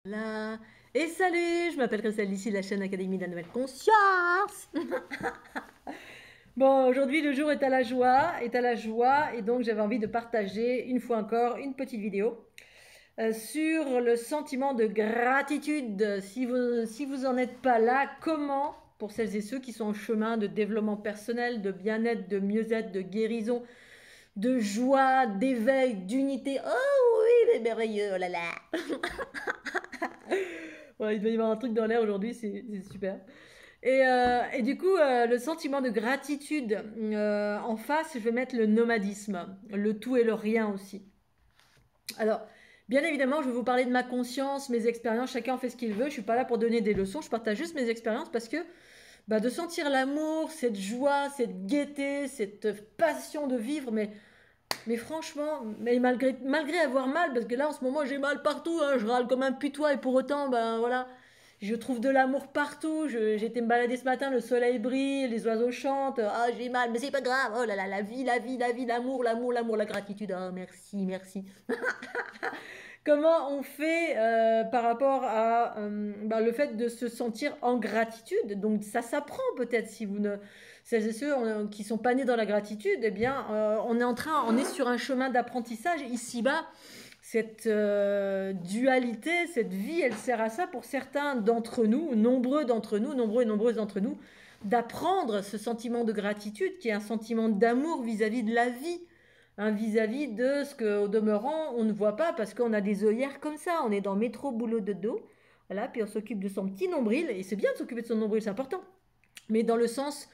Là. Et salut, je m'appelle Christelle d'ici de la chaîne Académie de la Nouvelle Conscience. Bon, aujourd'hui le jour est à la joie, et donc j'avais envie de partager une fois encore une petite vidéo sur le sentiment de gratitude. Si vous en êtes pas là, comment, pour celles et ceux qui sont en chemin de développement personnel, de bien-être, de mieux-être, de guérison, de joie, d'éveil, d'unité. Oh oui, mais merveilleux, oh là là. Ouais, il doit y avoir un truc dans l'air aujourd'hui, c'est super. Et du coup, le sentiment de gratitude en face, je vais mettre le nomadisme, le tout et le rien aussi. Alors, bien évidemment, je vais vous parler de ma conscience, mes expériences, chacun en fait ce qu'il veut. Je suis pas là pour donner des leçons, je partage juste mes expériences parce que de sentir l'amour, cette joie, cette gaieté, cette passion de vivre, mais franchement, mais malgré avoir mal, parce que là en ce moment j'ai mal partout, hein, je râle comme un putois et pour autant, ben voilà, je trouve de l'amour partout. J'ai été me balader ce matin, le soleil brille, les oiseaux chantent, ah j'ai mal, mais c'est pas grave, oh là là, la vie, la vie, la vie, l'amour, l'amour, l'amour, la gratitude, oh merci, merci. Comment on fait par rapport à le fait de se sentir en gratitude. Donc ça s'apprend peut-être si vous ne... Celles et ceux qui sont pas nés dans la gratitude, eh bien on est sur un chemin d'apprentissage ici-bas. Cette dualité, cette vie, elle sert à ça pour certains d'entre nous, nombreux et nombreuses d'entre nous, d'apprendre ce sentiment de gratitude qui est un sentiment d'amour vis-à-vis de la vie, hein, vis-à-vis de ce qu'au demeurant on ne voit pas parce qu'on a des œillères comme ça, on est dans métro boulot de dos, voilà, puis on s'occupe de son petit nombril, et c'est bien de s'occuper de son nombril, c'est important, mais dans le sens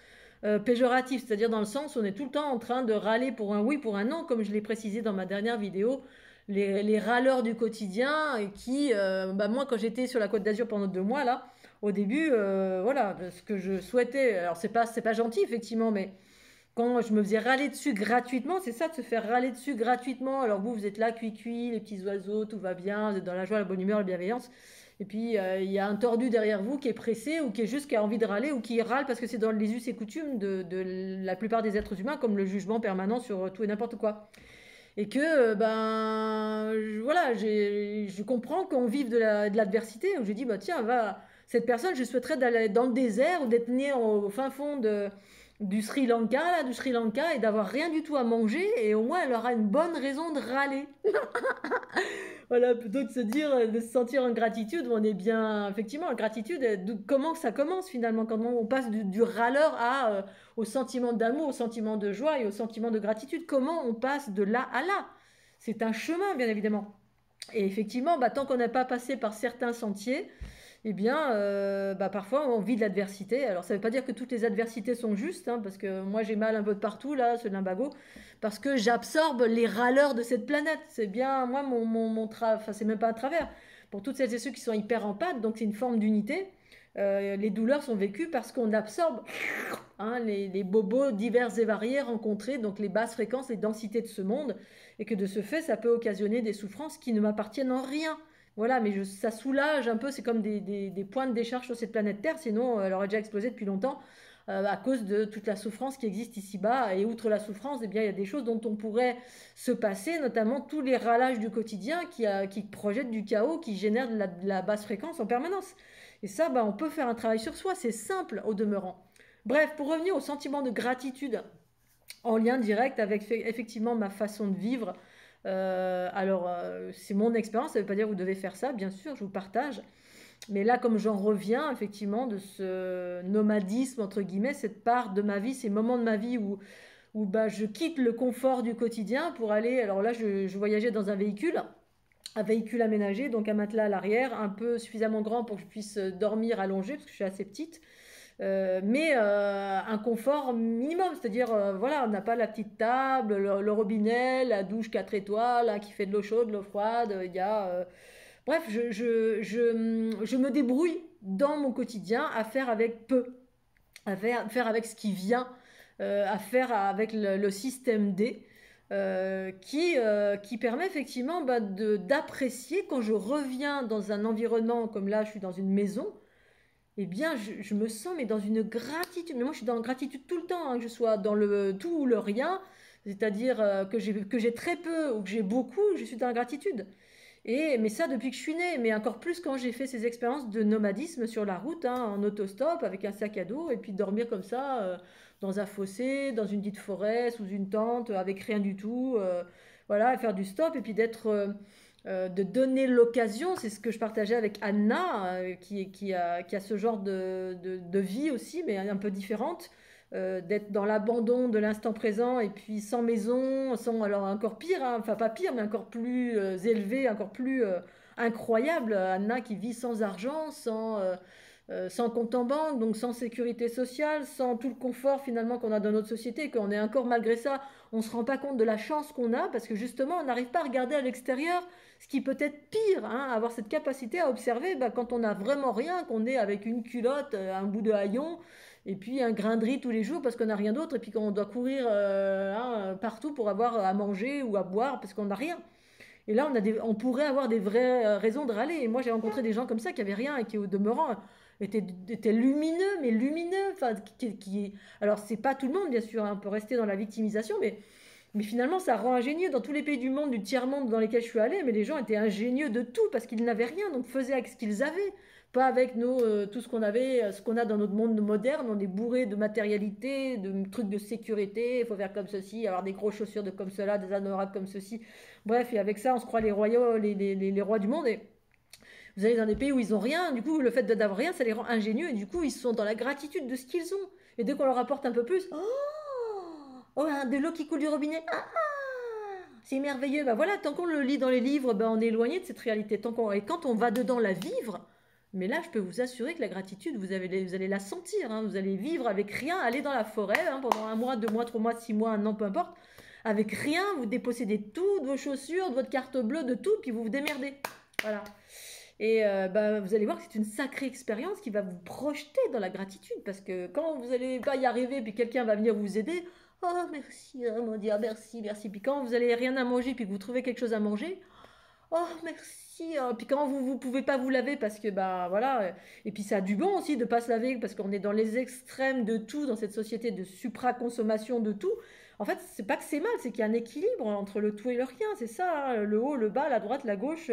péjoratif, c'est-à-dire dans le sens où on est tout le temps en train de râler pour un oui, pour un non, comme je l'ai précisé dans ma dernière vidéo, les râleurs du quotidien qui, moi quand j'étais sur la Côte d'Azur pendant 2 mois là, au début, voilà, ce que je souhaitais, alors c'est pas gentil effectivement, mais quand je me faisais râler dessus gratuitement, c'est ça, de se faire râler dessus gratuitement. Alors vous êtes là, cuit, les petits oiseaux, tout va bien, vous êtes dans la joie, la bonne humeur, la bienveillance. Et puis il y a un tordu derrière vous qui est pressé ou qui est juste qui a envie de râler ou qui râle parce que c'est dans les us et coutumes de la plupart des êtres humains, comme le jugement permanent sur tout et n'importe quoi. Et que, voilà, je comprends qu'on vive de l'adversité. Où je dis, bah tiens, va, cette personne, je souhaiterais d'aller dans le désert ou d'être né au fin fond du Sri Lanka, là, du Sri Lanka, et d'avoir rien du tout à manger, et au moins elle aura une bonne raison de râler. Voilà, plutôt que de se dire, de se sentir en gratitude, où on est bien, effectivement, en gratitude, comment ça commence finalement, quand on passe du râleur au sentiment d'amour, au sentiment de joie et au sentiment de gratitude, comment on passe de là à là. C'est un chemin, bien évidemment. Et effectivement, tant qu'on n'a pas passé par certains sentiers, eh bien, parfois on vit de l'adversité. Alors ça ne veut pas dire que toutes les adversités sont justes, hein, parce que moi j'ai mal un peu de partout, là, ce limbago, parce que j'absorbe les râleurs de cette planète. C'est bien, moi, enfin, c'est même pas un travers. Pour toutes celles et ceux qui sont hyper empathes, donc c'est une forme d'unité. Les douleurs sont vécues parce qu'on absorbe, hein, les bobos divers et variés rencontrés, donc les basses fréquences, les densités de ce monde, et que de ce fait, ça peut occasionner des souffrances qui ne m'appartiennent en rien. Voilà, mais ça soulage un peu, c'est comme des points de décharge sur cette planète Terre, sinon elle aurait déjà explosé depuis longtemps à cause de toute la souffrance qui existe ici-bas. Et outre la souffrance, eh bien, il y a des choses dont on pourrait se passer, notamment tous les râlages du quotidien qui projettent du chaos, qui génèrent de la basse fréquence en permanence. Et ça, on peut faire un travail sur soi, c'est simple au demeurant. Bref, pour revenir au sentiment de gratitude en lien direct avec effectivement ma façon de vivre, c'est mon expérience, ça ne veut pas dire que vous devez faire ça, bien sûr, je vous partage. Mais là, comme j'en reviens effectivement de ce nomadisme, entre guillemets, cette part de ma vie, ces moments de ma vie où je quitte le confort du quotidien pour aller... Alors là, je voyageais dans un véhicule aménagé, donc un matelas à l'arrière, un peu suffisamment grand pour que je puisse dormir allongée, parce que je suis assez petite. Mais un confort minimum, c'est-à-dire, voilà, on n'a pas la petite table, le robinet, la douche 4 étoiles, là, qui fait de l'eau chaude, de l'eau froide, il y a... bref, je me débrouille dans mon quotidien à faire avec peu, faire avec ce qui vient, à faire avec le système D, qui permet effectivement d'apprécier quand je reviens dans un environnement, comme là je suis dans une maison, eh bien, je me sens mais dans une gratitude. Mais moi, je suis dans la gratitude tout le temps, hein, que je sois dans le tout ou le rien, c'est-à-dire que j'ai très peu ou que j'ai beaucoup, je suis dans la gratitude. Mais ça depuis que je suis née, mais encore plus quand j'ai fait ces expériences de nomadisme sur la route, hein, en autostop, avec un sac à dos, et puis dormir comme ça, dans un fossé, dans une petite forêt, sous une tente, avec rien du tout, voilà, faire du stop, et puis de donner l'occasion, c'est ce que je partageais avec Anna, qui a ce genre de vie aussi, mais un peu différente, d'être dans l'abandon de l'instant présent et puis sans maison, sans, alors encore pire, hein, enfin pas pire, mais encore plus élevé, encore plus incroyable. Anna qui vit sans argent, sans compte en banque, donc sans sécurité sociale, sans tout le confort finalement qu'on a dans notre société, et qu'on est encore malgré ça, on ne se rend pas compte de la chance qu'on a, parce que justement on n'arrive pas à regarder à l'extérieur, ce qui peut être pire, hein, avoir cette capacité à observer bah, quand on n'a vraiment rien, qu'on est avec une culotte, un bout de haillon, et puis un grain de riz tous les jours parce qu'on n'a rien d'autre, et puis qu'on doit courir hein, partout pour avoir à manger ou à boire parce qu'on n'a rien. Et là, on pourrait avoir des vraies raisons de râler. Et moi, j'ai rencontré des gens comme ça qui avaient rien et qui, au demeurant, étaient lumineux, mais lumineux. Enfin, alors, c'est pas tout le monde, bien sûr, hein, on peut rester dans la victimisation, mais finalement, ça rend ingénieux. Dans tous les pays du monde, du tiers-monde dans lesquels je suis allée, mais les gens étaient ingénieux de tout parce qu'ils n'avaient rien, donc faisaient avec ce qu'ils avaient. Pas avec tout ce qu'on avait, ce qu'on a dans notre monde moderne. On est bourré de matérialité, de trucs de sécurité. Il faut faire comme ceci, avoir des grosses chaussures de comme cela, des anoraks comme ceci. Bref, et avec ça, on se croit les royaux, les rois du monde. Et vous allez dans des pays où ils ont rien. Du coup, le fait d'avoir rien, ça les rend ingénieux. Et du coup, ils sont dans la gratitude de ce qu'ils ont. Et dès qu'on leur apporte un peu plus, oh, de l'eau qui coule du robinet. C'est merveilleux. Bah voilà, tant qu'on le lit dans les livres, bah on est éloigné de cette réalité. Et quand on va dedans la vivre, mais là, je peux vous assurer que la gratitude, vous allez la sentir, hein. Vous allez vivre avec rien, aller dans la forêt hein, pendant 1 mois, 2 mois, 3 mois, 6 mois, 1 an, peu importe. Avec rien, vous dépossédez tout, de vos chaussures, de votre carte bleue, de tout, puis vous vous démerdez. Voilà. Et bah, vous allez voir que c'est une sacrée expérience qui va vous projeter dans la gratitude. Parce que quand vous n'allez pas y arriver, puis quelqu'un va venir vous aider, oh merci, hein, mon Dieu, merci, merci. Puis quand vous n'avez rien à manger, puis que vous trouvez quelque chose à manger, oh merci. Puis quand vous pouvez pas vous laver parce que bah voilà. Et puis ça a du bon aussi de pas se laver parce qu'on est dans les extrêmes de tout dans cette société de supra-consommation de tout. En fait, c'est pas que c'est mal, c'est qu'il y a un équilibre entre le tout et le rien. C'est ça, hein, le haut, le bas, la droite, la gauche,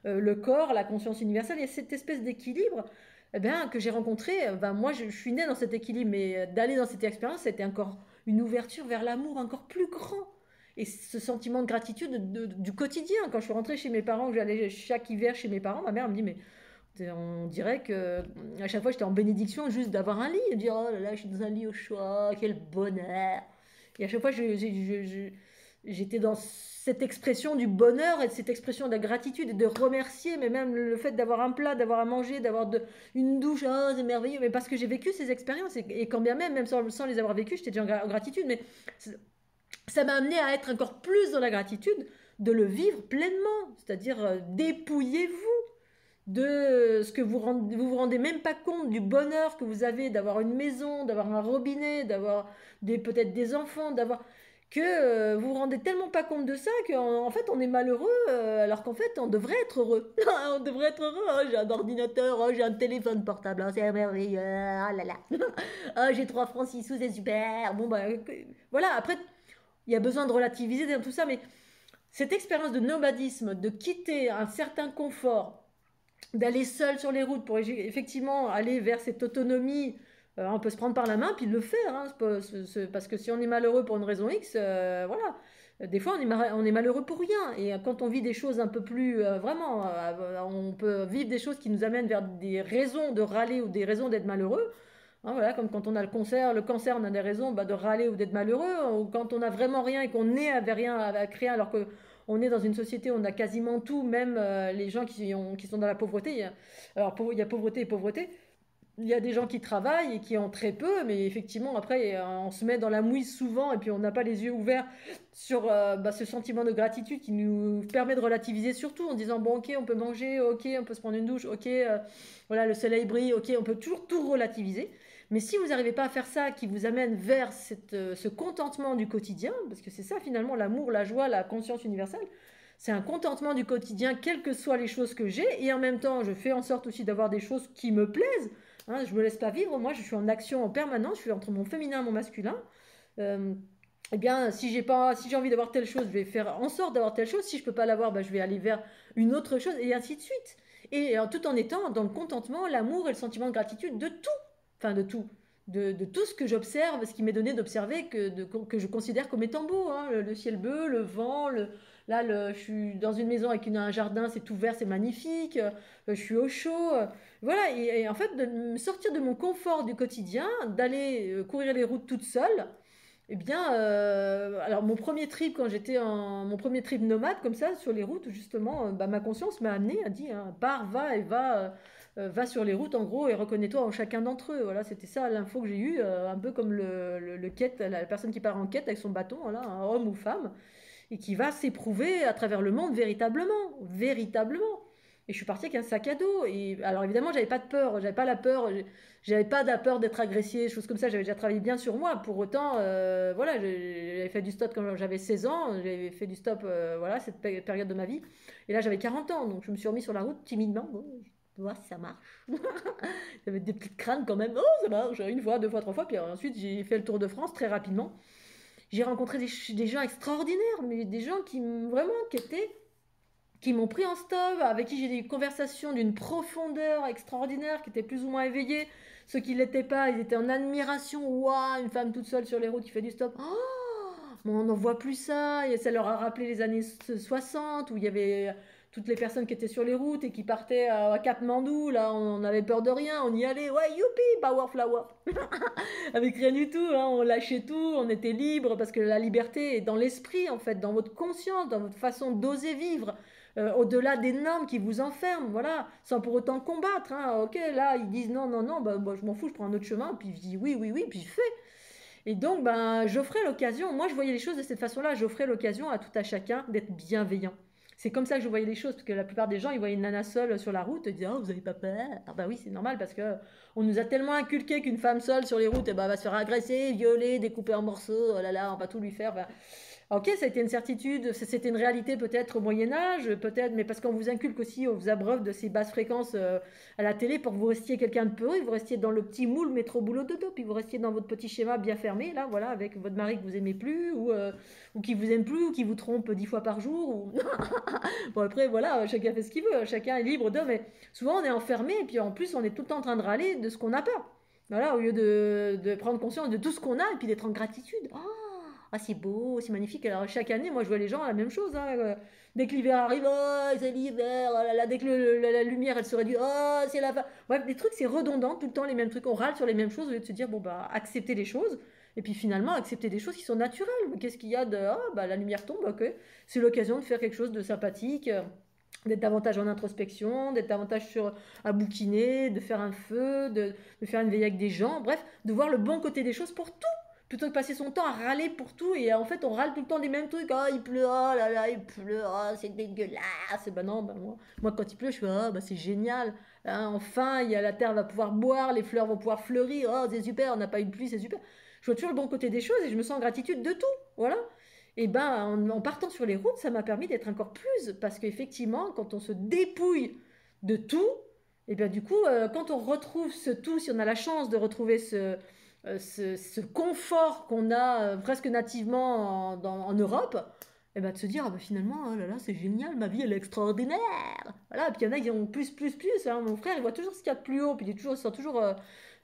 le corps, la conscience universelle. Il y a cette espèce d'équilibre eh bien, que j'ai rencontré. Ben, moi, je suis née dans cet équilibre, mais d'aller dans cette expérience, c'était encore une ouverture vers l'amour encore plus grand. Et ce sentiment de gratitude du quotidien. Quand je suis rentrée chez mes parents, que j'allais chaque hiver chez mes parents, ma mère me dit, mais on dirait que à chaque fois j'étais en bénédiction juste d'avoir un lit. Et dire, oh là là, je suis dans un lit au choix, quel bonheur. Et à chaque fois, j'étais dans cette expression du bonheur et de cette expression de la gratitude et de remercier, mais même le fait d'avoir un plat, d'avoir à manger, une douche, oh, c'est merveilleux, mais parce que j'ai vécu ces expériences et quand bien même sans les avoir vécues, j'étais déjà en gratitude, mais ça m'a amené à être encore plus dans la gratitude, de le vivre pleinement, c'est-à-dire dépouillez-vous de ce que vous rendez même pas compte du bonheur que vous avez d'avoir une maison, d'avoir un robinet, d'avoir peut-être des enfants, que vous vous rendez tellement pas compte de ça qu'en fait on est malheureux alors qu'en fait on devrait être heureux. On devrait être heureux. Oh, j'ai un ordinateur, oh, j'ai un téléphone portable, oh, c'est merveilleux, oh là là. Oh, j'ai 3 francs 6 sous, c'est super. Bon bah voilà, après il y a besoin de relativiser dans tout ça, mais cette expérience de nomadisme, de quitter un certain confort, d'aller seul sur les routes pour effectivement aller vers cette autonomie, on peut se prendre par la main puis le faire, hein, parce que si on est malheureux pour une raison X, voilà. Des fois, on est malheureux pour rien. Et quand on vit des choses un peu plus... vraiment, on peut vivre des choses qui nous amènent vers des raisons de râler ou des raisons d'être malheureux. Hein, voilà, comme quand on a le cancer, on a des raisons bah, de râler ou d'être malheureux. Ou quand on a vraiment rien et qu'on est avec rien, avec rien, alors que on est dans une société où on a quasiment tout, même les gens qui sont dans la pauvreté. Alors, il y a pauvreté et pauvreté. Il y a des gens qui travaillent et qui ont très peu, mais effectivement, après, on se met dans la mouise souvent et puis on n'a pas les yeux ouverts sur bah, ce sentiment de gratitude qui nous permet de relativiser surtout en disant, bon, ok, on peut manger, ok, on peut se prendre une douche, ok, voilà, le soleil brille, ok, on peut toujours tout relativiser. Mais si vous n'arrivez pas à faire ça, qui vous amène vers ce contentement du quotidien, parce que c'est ça finalement l'amour, la joie, la conscience universelle, c'est un contentement du quotidien, quelles que soient les choses que j'ai, et en même temps, je fais en sorte aussi d'avoir des choses qui me plaisent. Hein, je me laisse pas vivre, moi je suis en action en permanence, je suis entre mon féminin et mon masculin. Euh, eh bien, si j'ai envie d'avoir telle chose, je vais faire en sorte d'avoir telle chose. Si je peux pas l'avoir, bah, je vais aller vers une autre chose, et ainsi de suite. Et tout en étant dans le contentement, l'amour et le sentiment de gratitude de tout. Enfin, de tout. De tout ce que j'observe, ce qui m'est donné d'observer, que je considère comme étant beau, hein. Le ciel bleu, le vent, là, je suis dans une maison avec un jardin, c'est tout vert, c'est magnifique. Je suis au chaud. Voilà, et en fait, de me sortir de mon confort du quotidien, d'aller courir les routes toute seule, eh bien, alors mon premier trip quand j'étais mon premier trip nomade comme ça sur les routes justement, bah, ma conscience m'a amené, a dit hein, pars, va et va sur les routes en gros et reconnais-toi en chacun d'entre eux. Voilà, c'était ça l'info que j'ai eue, un peu comme le quête, la personne qui part en quête avec son bâton, voilà, un homme ou femme, et qui va s'éprouver à travers le monde véritablement, véritablement. Et je suis partie avec un sac à dos. Et alors évidemment, j'avais pas de peur, j'avais pas la peur, j'avais pas la peur d'être agressée, choses comme ça. J'avais déjà travaillé bien sur moi. Pour autant, voilà, j'avais fait du stop quand j'avais 16 ans. J'avais fait du stop, voilà, cette période de ma vie. Et là, j'avais 40 ans, donc je me suis remis sur la route timidement. Bon, voir si ça marche. J'avais des petites crânes quand même. Oh, ça marche. Une fois, deux fois, trois fois. Puis ensuite, j'ai fait le tour de France très rapidement. J'ai rencontré des gens extraordinaires, mais des gens vraiment qui m'ont pris en stop, avec qui j'ai des conversations d'une profondeur extraordinaire, qui étaient plus ou moins éveillées. Ceux qui ne l'étaient pas, ils étaient en admiration. Waouh, une femme toute seule sur les routes qui fait du stop. Oh, mais on n'en voit plus ça. Et ça leur a rappelé les années 60 où il y avait toutes les personnes qui étaient sur les routes et qui partaient à Katmandou. Là, on avait peur de rien. On y allait. Ouais, youpi, power flower. Avec rien du tout, hein, on lâchait tout, on était libre parce que la liberté est dans l'esprit en fait, dans votre conscience, dans votre façon d'oser vivre, au-delà des normes qui vous enferment, voilà, sans pour autant combattre. Hein. Ok, là ils disent non, non, non, bah, bah, je m'en fous, je prends un autre chemin, puis je dis oui, oui, oui, puis je fais. Et donc, ben, j'offrais l'occasion, moi je voyais les choses de cette façon-là, j'offrais l'occasion à tout à chacun d'être bienveillant. C'est comme ça que je voyais les choses, parce que la plupart des gens, ils voyaient une nana seule sur la route et disaient oh, vous avez pas peur? Ah bah oui, c'est normal, parce que on nous a tellement inculqué qu'une femme seule sur les routes, eh ben, va se faire agresser, violer, découper en morceaux, oh là là, on va tout lui faire. Ben, ok, ça a été une certitude, c'était une réalité peut-être au Moyen Âge, peut-être, mais parce qu'on vous inculque aussi, on vous abreuve de ces basses fréquences à la télé pour que vous restiez quelqu'un de peureux, vous restiez dans le petit moule métro boulot dodo, puis vous restiez dans votre petit schéma bien fermé, là, voilà, avec votre mari que vous aimez plus, ou qui vous aime plus, ou qui vous trompe 10 fois par jour. Ou... bon, après, voilà, chacun fait ce qu'il veut, chacun est libre de, mais souvent on est enfermé, et puis en plus on est tout le temps en train de râler de ce qu'on a peur. Voilà, au lieu de prendre conscience de tout ce qu'on a et puis d'être en gratitude. Oh, ah, c'est beau, c'est magnifique. Alors, chaque année, moi, je vois les gens la même chose. Hein. Dès que l'hiver arrive, oh, c'est l'hiver. Oh là là, dès que la lumière, elle se réduit, oh, c'est la fin. Bref, des trucs, c'est redondant, tout le temps les mêmes trucs. On râle sur les mêmes choses au lieu de se dire, bon, bah, accepter les choses. Et puis finalement, accepter des choses qui sont naturelles. Qu'est-ce qu'il y a de. Ah, bah, la lumière tombe, ok. C'est l'occasion de faire quelque chose de sympathique. D'être davantage en introspection, d'être davantage à bouquiner, de faire un feu, de faire une veille avec des gens, bref, de voir le bon côté des choses pour tout plutôt que passer son temps à râler pour tout et en fait on râle tout le temps des mêmes trucs. Ah, il pleut, oh là là, il pleut, oh, c'est dégueulasse. Et ben non, ben moi quand il pleut je fais ah bah c'est génial. Hein, enfin la terre va pouvoir boire, les fleurs vont pouvoir fleurir, oh c'est super, on n'a pas eu de pluie, c'est super. Je vois toujours le bon côté des choses et je me sens en gratitude de tout, voilà. Et ben en partant sur les routes ça m'a permis d'être encore plus parce qu'effectivement quand on se dépouille de tout, et bien du coup quand on retrouve ce tout, si on a la chance de retrouver ce confort qu'on a presque nativement en Europe, et ben de se dire ah ben finalement oh là là c'est génial, ma vie elle est extraordinaire. Voilà, puis il y en a qui ont plus. Hein. Mon frère il voit toujours ce qu'il y a de plus haut, puis il sent toujours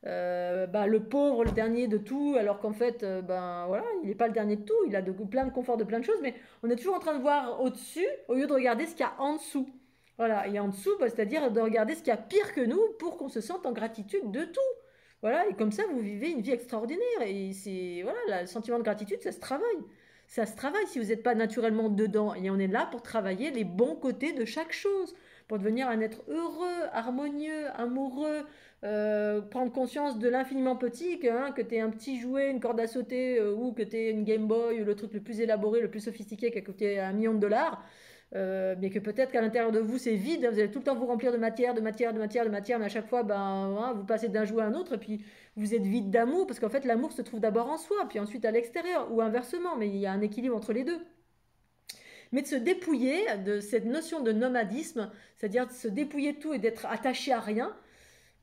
bah, le pauvre, le dernier de tout, alors qu'en fait ben voilà il n'est pas le dernier de tout, il a plein de confort de plein de choses, mais on est toujours en train de voir au-dessus au lieu de regarder ce qu'il y a en dessous. Voilà, et en dessous, bah, c'est-à-dire de regarder ce qu'il y a pire que nous pour qu'on se sente en gratitude de tout. Voilà, et comme ça, vous vivez une vie extraordinaire. Et c'est, voilà, le sentiment de gratitude, ça se travaille. Ça se travaille si vous n'êtes pas naturellement dedans. Et on est là pour travailler les bons côtés de chaque chose, pour devenir un être heureux, harmonieux, amoureux, prendre conscience de l'infiniment petit, que tu es un petit jouet, une corde à sauter, ou que tu es une Game Boy, le truc le plus élaboré, le plus sophistiqué qui a coûté 1 million de dollars. Mais que peut-être qu'à l'intérieur de vous c'est vide, vous allez tout le temps vous remplir de matière, mais à chaque fois ben, hein, vous passez d'un jouet à un autre et puis vous êtes vide d'amour parce qu'en fait l'amour se trouve d'abord en soi, puis ensuite à l'extérieur ou inversement, mais il y a un équilibre entre les deux. Mais de se dépouiller de cette notion de nomadisme, c'est-à-dire de se dépouiller de tout et d'être attaché à rien,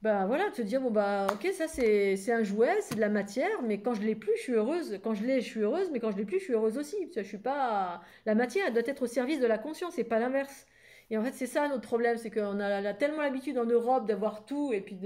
Bah voilà, te dire, bon bah ok, ça c'est un jouet, c'est de la matière, mais quand je l'ai plus, je suis heureuse. Quand je l'ai, je suis heureuse, mais quand je l'ai plus, je suis heureuse aussi. Parce que je suis pas... La matière, elle doit être au service de la conscience et pas l'inverse. Et en fait, c'est ça notre problème, c'est qu'on a tellement l'habitude en Europe d'avoir tout, et puis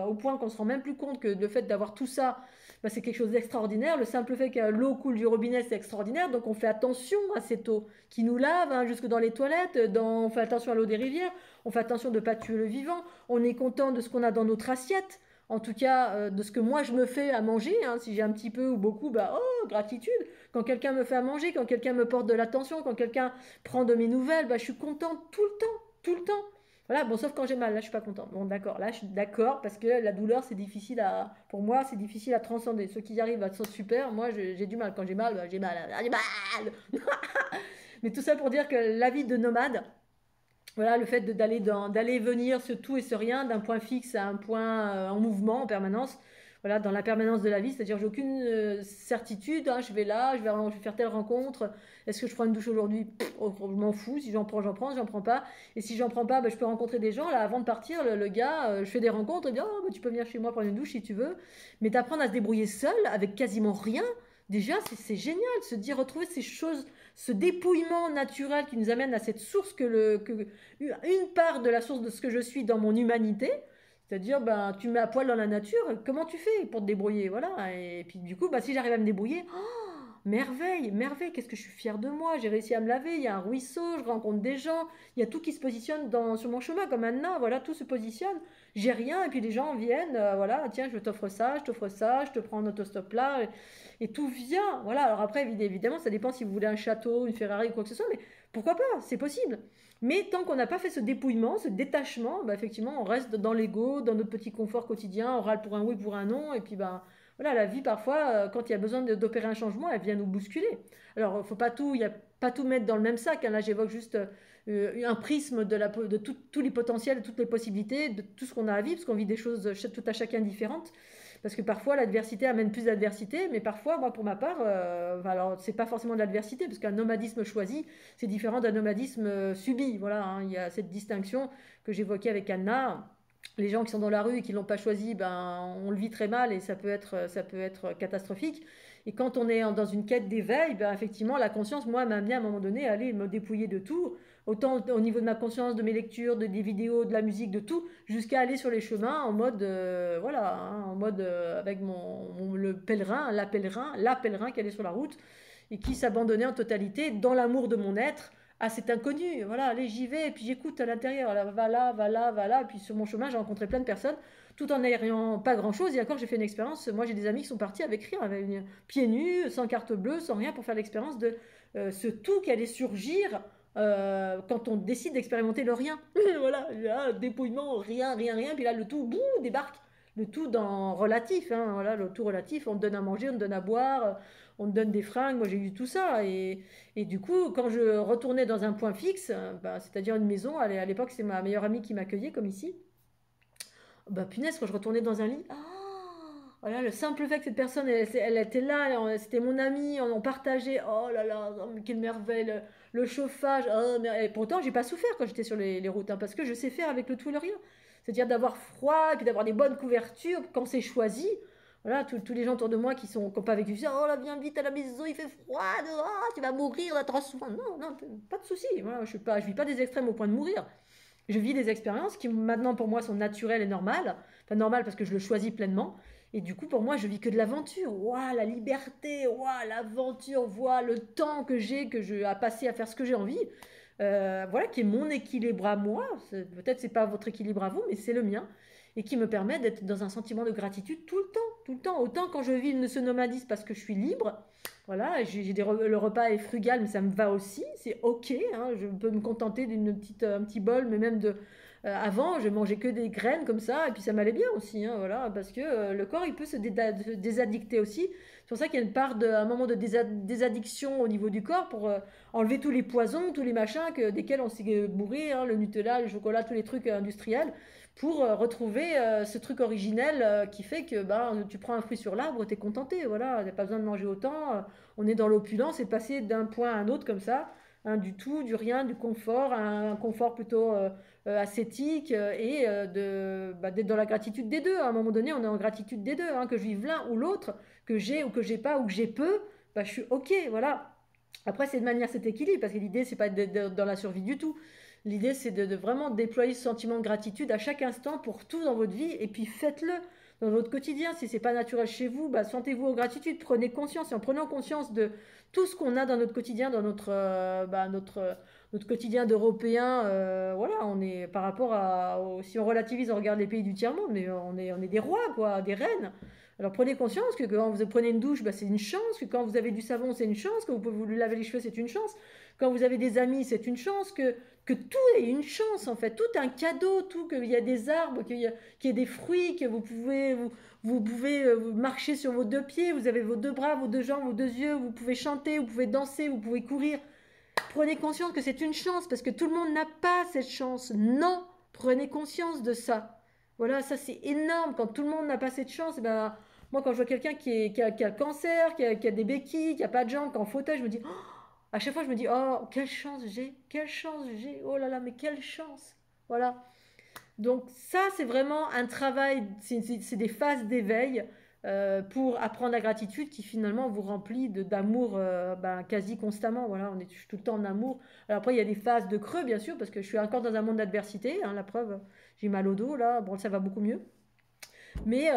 au point qu'on se rend même plus compte que le fait d'avoir tout ça, bah, c'est quelque chose d'extraordinaire. Le simple fait que l'eau coule du robinet, c'est extraordinaire. Donc on fait attention à cette eau qui nous lave, hein, jusque dans les toilettes, on fait attention à l'eau des rivières, on fait attention de ne pas tuer le vivant, on est content de ce qu'on a dans notre assiette, en tout cas de ce que moi je me fais à manger, hein. Si j'ai un petit peu ou beaucoup, bah oh, gratitude. Quand quelqu'un me fait à manger, quand quelqu'un me porte de l'attention, quand quelqu'un prend de mes nouvelles, bah, je suis contente tout le temps, tout le temps. Voilà, bon, sauf quand j'ai mal, là je suis pas contente. Bon, d'accord, là je suis d'accord parce que la douleur c'est difficile à. Pour moi, c'est difficile à transcender. Ceux qui y arrivent, sont super. Moi j'ai du mal. Quand j'ai mal, bah, j'ai mal. J'ai mal. Mais tout ça pour dire que la vie de nomade, voilà, le fait d'aller et venir, ce tout et ce rien, d'un point fixe à un point en mouvement en permanence, voilà, dans la permanence de la vie, c'est-à-dire j'ai aucune certitude, hein, je vais là, je vais faire telle rencontre, est-ce que je prends une douche aujourd'hui? Oh, je m'en fous, si j'en prends, j'en prends, si j'en prends pas, et si j'en prends pas, ben, je peux rencontrer des gens, là, avant de partir, le gars, je fais des rencontres, et bien, oh, ben, tu peux venir chez moi prendre une douche si tu veux, mais d'apprendre à se débrouiller seul, avec quasiment rien, déjà, c'est génial, se dire, retrouver ces choses, ce dépouillement naturel qui nous amène à cette source une part de la source de ce que je suis dans mon humanité, c'est-à-dire ben tu mets à poil dans la nature, comment tu fais pour te débrouiller, voilà. Et puis du coup, bah, si j'arrive à me débrouiller, oh, merveille, merveille, qu'est-ce que je suis fière de moi, j'ai réussi à me laver, il y a un ruisseau, je rencontre des gens, il y a tout qui se positionne sur mon chemin comme maintenant, voilà, tout se positionne, j'ai rien, et puis les gens viennent, voilà, tiens, je t'offre ça, je t'offre ça, je te prends en autostop là, et tout vient, voilà. Alors après, évidemment, ça dépend si vous voulez un château, une Ferrari ou quoi que ce soit, mais pourquoi pas, c'est possible. Mais tant qu'on n'a pas fait ce dépouillement, ce détachement, bah effectivement, on reste dans l'ego, dans notre petit confort quotidien, on râle pour un oui, pour un non, et puis bah, voilà, la vie parfois, quand il y a besoin d'opérer un changement, elle vient nous bousculer. Alors, faut pas tout, il y a pas tout mettre dans le même sac, hein. Là, j'évoque juste un prisme de tous les potentiels, de toutes les possibilités, de tout ce qu'on a à vivre, parce qu'on vit des choses tout à chacun différentes. Parce que parfois l'adversité amène plus d'adversité, mais parfois, moi pour ma part, alors c'est pas forcément de l'adversité, parce qu'un nomadisme choisi, c'est différent d'un nomadisme subi. Voilà, hein, il y a cette distinction que j'évoquais avec Anna. Les gens qui sont dans la rue et qui l'ont pas choisi, ben on le vit très mal et ça peut être catastrophique. Et quand on est dans une quête d'éveil, ben effectivement la conscience, moi, m'a amené à un moment donné à aller me dépouiller de tout, autant au niveau de ma conscience, de mes lectures, des vidéos, de la musique, de tout, jusqu'à aller sur les chemins en mode, voilà, hein, en mode avec le pèlerin, la pèlerin qui allait sur la route et qui s'abandonnait en totalité dans l'amour de mon être à cet inconnu. Voilà, allez, j'y vais, et puis j'écoute à l'intérieur, là, va là, va là, va là, et puis sur mon chemin, j'ai rencontré plein de personnes, tout en n'ayant pas grand-chose, et encore, j'ai fait une expérience, moi j'ai des amis qui sont partis avec rien, pieds nus, sans carte bleue, sans rien, pour faire l'expérience de ce tout qui allait surgir quand on décide d'expérimenter le rien. Voilà, là, dépouillement, rien, rien, rien, puis là, le tout, boum, débarque. Le tout dans relatif, hein, voilà, le tout relatif, on te donne à manger, on te donne à boire, on te donne des fringues, moi j'ai eu tout ça, et du coup, quand je retournais dans un point fixe, bah, c'est-à-dire une maison, à l'époque c'est ma meilleure amie qui m'accueillait comme ici, bah punaise, quand je retournais dans un lit, ah, voilà, le simple fait que cette personne, elle était là, c'était mon amie, on partageait, oh là là, oh, mais quelle merveille, le chauffage, oh, et pourtant j'ai pas souffert quand j'étais sur les routes, hein, parce que je sais faire avec le tout et le rien. C'est-à-dire d'avoir froid, et puis d'avoir des bonnes couvertures quand c'est choisi. Voilà, tous les gens autour de moi qui n'ont pas vécu ça, oh là, viens vite à la maison, il fait froid, oh, tu vas mourir, là, trop souvent. Non, non, pas de souci. Voilà, je vis pas des extrêmes au point de mourir. Je vis des expériences qui maintenant pour moi sont naturelles et normales. Enfin, normales parce que je le choisis pleinement. Et du coup, pour moi, je vis que de l'aventure. Waouh, la liberté, waouh, l'aventure, waouh, le temps à passer à faire ce que j'ai envie. Voilà, qui est mon équilibre à moi. Peut-être c'est pas votre équilibre à vous, mais c'est le mien. Et qui me permet d'être dans un sentiment de gratitude tout le temps, tout le temps. Autant quand je vis ce nomadisme parce que je suis libre, voilà, le repas est frugal, mais ça me va aussi, c'est ok, hein, je peux me contenter un petit bol, mais même avant, je mangeais que des graines comme ça, et puis ça m'allait bien aussi, hein, voilà, parce que le corps, il peut se désaddicter aussi. C'est pour ça qu'il y a un moment de désaddiction au niveau du corps pour enlever tous les poisons, tous les machins desquels on s'est bourré, hein, le Nutella, le chocolat, tous les trucs industriels, pour retrouver ce truc originel qui fait que bah, tu prends un fruit sur l'arbre, tu es contenté, voilà, il n'y a pas besoin de manger autant, on est dans l'opulence et de passer d'un point à un autre comme ça, hein, du tout, du rien, du confort, un confort plutôt ascétique d'être dans la gratitude des deux. À un moment donné, on est en gratitude des deux, hein, que je vive l'un ou l'autre, que j'ai ou que j'ai pas ou que j'ai peu, bah, je suis ok, voilà. Après, c'est de manière cet équilibre, parce que l'idée, c'est pas d'être dans la survie du tout. L'idée, c'est de vraiment déployer ce sentiment de gratitude à chaque instant pour tout dans votre vie, et puis faites-le dans votre quotidien. Si c'est pas naturel chez vous, bah, sentez-vous en gratitude, prenez conscience, et en prenant conscience de tout ce qu'on a dans notre quotidien, dans notre quotidien d'Européens, voilà, on est par rapport si on relativise, on regarde les pays du tiers-monde, mais on est des rois, quoi, des reines. Alors prenez conscience que quand vous prenez une douche, bah, c'est une chance, que quand vous avez du savon, c'est une chance, que vous pouvez vous laver les cheveux, c'est une chance, quand vous avez des amis, c'est une chance, que tout est une chance en fait, tout est un cadeau, tout, qu'il y a des arbres, qu'il y a des fruits, que vous pouvez marcher sur vos deux pieds, vous avez vos deux bras, vos deux jambes, vos deux yeux, vous pouvez chanter, vous pouvez danser, vous pouvez courir. Prenez conscience que c'est une chance, parce que tout le monde n'a pas cette chance. Non, prenez conscience de ça. Voilà, ça c'est énorme. Quand tout le monde n'a pas cette chance, eh ben, moi quand je vois quelqu'un qui a le cancer, qui a des béquilles, qui a pas de jambes, qui est en fauteuil, je me dis, oh, à chaque fois je me dis, oh, quelle chance j'ai, oh là là, mais quelle chance. Voilà. Donc ça, c'est vraiment un travail, c'est des phases d'éveil pour apprendre la gratitude qui finalement vous remplit d'amour ben, quasi constamment. Voilà, je suis tout le temps en amour. Alors après, il y a des phases de creux, bien sûr, parce que je suis encore dans un monde d'adversité. Hein, la preuve, j'ai mal au dos, là, bon, ça va beaucoup mieux. Mais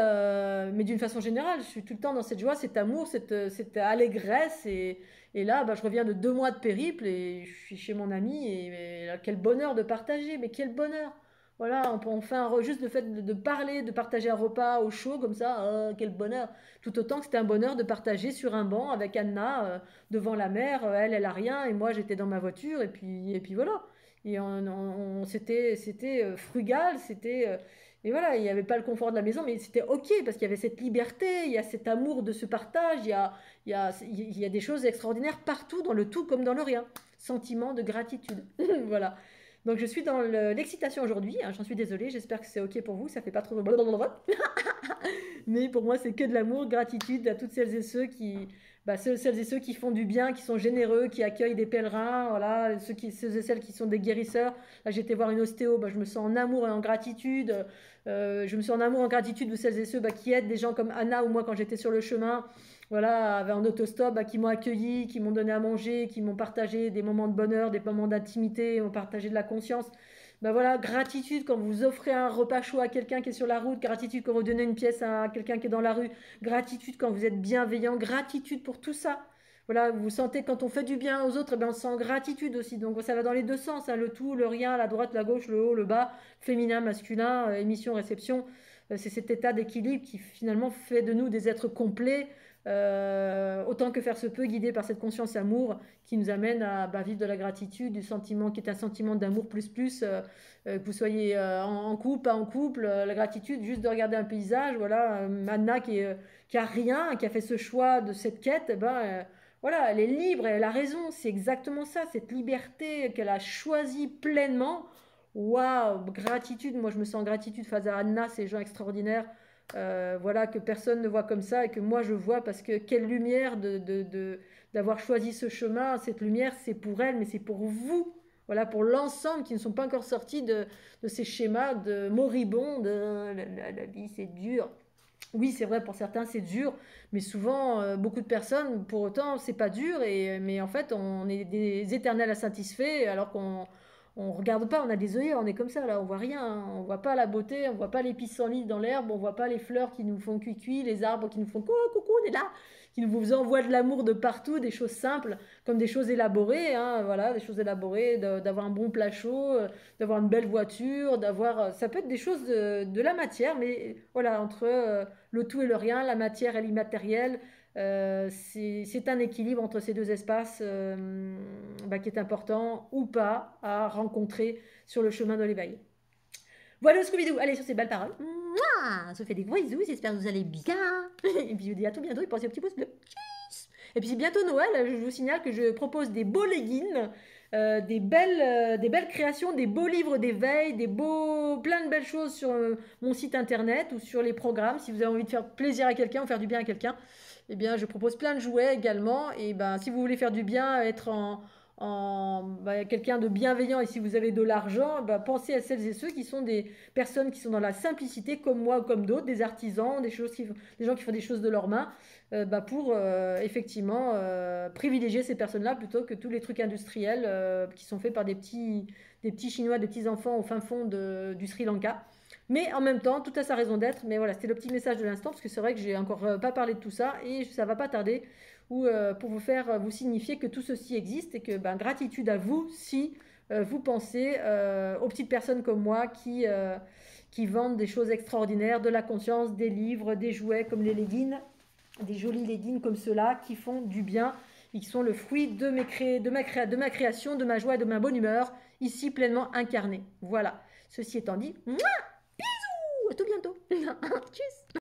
d'une façon générale, je suis tout le temps dans cette joie, cet amour, cette allégresse. Et là, bah, je reviens de 2 mois de périple et je suis chez mon ami. Et là, quel bonheur de partager, mais quel bonheur! Voilà, on fait juste le fait de parler, de partager un repas au chaud comme ça, quel bonheur! Tout autant que c'était un bonheur de partager sur un banc avec Anna devant la mer. Elle a rien et moi j'étais dans ma voiture et puis voilà. Et c'était frugal, et voilà, il n'y avait pas le confort de la maison, mais c'était ok parce qu'il y avait cette liberté, il y a cet amour de ce partage, il y a des choses extraordinaires partout, dans le tout comme dans le rien. Sentiment de gratitude. Voilà. Donc je suis dans l'excitation aujourd'hui, hein, j'en suis désolée, j'espère que c'est ok pour vous, ça fait pas trop blablabla. Mais pour moi c'est que de l'amour, gratitude à toutes celles et ceux celles et ceux qui font du bien, qui sont généreux, qui accueillent des pèlerins, voilà, ceux et celles qui sont des guérisseurs. Là j'étais voir une ostéo, bah, je me sens en amour et en gratitude. Je me sens en amour, en gratitude de celles et ceux qui aident des gens comme Anna ou moi quand j'étais sur le chemin, voilà, en autostop, qui m'ont accueilli, qui m'ont donné à manger, qui m'ont partagé des moments de bonheur, des moments d'intimité, m'ont partagé de la conscience. Ben voilà, gratitude quand vous offrez un repas chaud à quelqu'un qui est sur la route, gratitude quand vous donnez une pièce à quelqu'un qui est dans la rue, gratitude quand vous êtes bienveillant, gratitude pour tout ça. Voilà, vous sentez quand on fait du bien aux autres, eh ben on sent gratitude aussi. Donc ça va dans les deux sens, hein, le tout, le rien, la droite, la gauche, le haut, le bas, féminin, masculin, émission, réception. C'est cet état d'équilibre qui finalement fait de nous des êtres complets, autant que faire se peut, guidé par cette conscience amour qui nous amène à vivre de la gratitude, du sentiment qui est un sentiment d'amour plus, que vous soyez en couple, pas en couple, la gratitude juste de regarder un paysage, voilà, Anna qui a rien, qui a fait ce choix de cette quête, voilà, elle est libre, elle a raison, c'est exactement ça, cette liberté qu'elle a choisie pleinement. Waouh, gratitude, moi je me sens en gratitude face à Anna, ces gens extraordinaires, voilà, que personne ne voit comme ça et que moi je vois parce que quelle lumière d'avoir choisi ce chemin, cette lumière c'est pour elle mais c'est pour vous, voilà, pour l'ensemble qui ne sont pas encore sortis de ces schémas de moribonds, la vie c'est dur. Oui, c'est vrai, pour certains c'est dur, mais souvent, beaucoup de personnes, pour autant, c'est pas dur, mais en fait, on est des éternels insatisfaits, alors qu'on regarde pas, on a des œillères, on est comme ça, là, on voit rien, hein, on voit pas la beauté, on voit pas les pissenlits dans l'herbe, on voit pas les fleurs qui nous font cuicui, les arbres qui nous font coucou, coucou, on est là, qui nous envoient de l'amour de partout, des choses simples, comme des choses élaborées, hein, voilà, des choses élaborées, d'avoir un bon plat chaud, d'avoir une belle voiture, ça peut être des choses de la matière, mais voilà, entre le tout et le rien, la matière et l'immatériel. C'est un équilibre entre ces deux espaces qui est important ou pas à rencontrer sur le chemin de l'éveil. Voilà Scooby-Doo, allez sur ces belles paroles. Mouah, on se fait des gros bisous, j'espère que vous allez bien. Et puis je vous dis à tout bientôt et pensez au petit pouce bleu. Et puis c'est bientôt Noël, je vous signale que je propose des beaux leggings, des belles créations, des beaux livres d'éveil, plein de belles choses sur mon site internet ou sur les programmes. Si vous avez envie de faire plaisir à quelqu'un ou faire du bien à quelqu'un, eh bien je propose plein de jouets également. Et ben si vous voulez faire du bien, être quelqu'un de bienveillant et si vous avez de l'argent, pensez à celles et ceux qui sont des personnes qui sont dans la simplicité comme moi ou comme d'autres, des artisans, des gens qui font des choses de leurs mains, pour effectivement privilégier ces personnes-là plutôt que tous les trucs industriels qui sont faits par des petits Chinois, des petits enfants au fin fond du Sri Lanka. Mais en même temps, tout a sa raison d'être. Mais voilà, c'était le petit message de l'instant, parce que c'est vrai que j'ai encore pas parlé de tout ça, et ça va pas tarder, ou pour vous signifier que tout ceci existe, et que gratitude à vous si vous pensez aux petites personnes comme moi qui vendent des choses extraordinaires, de la conscience, des livres, des jouets comme les leggings, des jolis leggings comme ceux-là, qui font du bien, et qui sont le fruit de ma création, de ma joie et de ma bonne humeur, ici pleinement incarnée. Voilà. Ceci étant dit, à tout bientôt. Tchuss.